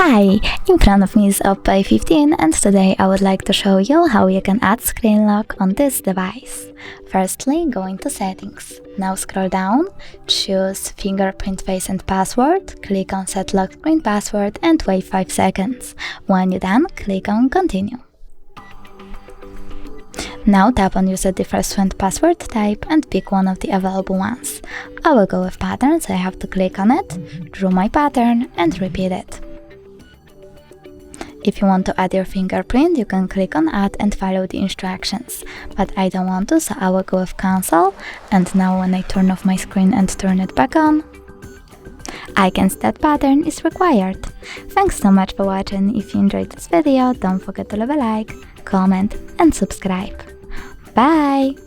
Hi! In front of me is OPPO A15 and today I would like to show you how you can add screen lock on this device. Firstly, go into Settings. Now scroll down, choose Fingerprint Face and Password, click on Set Lock Screen Password and wait 5 seconds. When you're done, click on Continue. Now tap on Use a different password type and pick one of the available ones. I will go with pattern, so I have to click on it, draw my pattern and repeat it. If you want to add your fingerprint, you can click on Add and follow the instructions, but I don't want to, so I will go with Cancel, and now when I turn off my screen and turn it back on, I can see that pattern is required. Thanks so much for watching. If you enjoyed this video, don't forget to leave a like, comment and subscribe. Bye!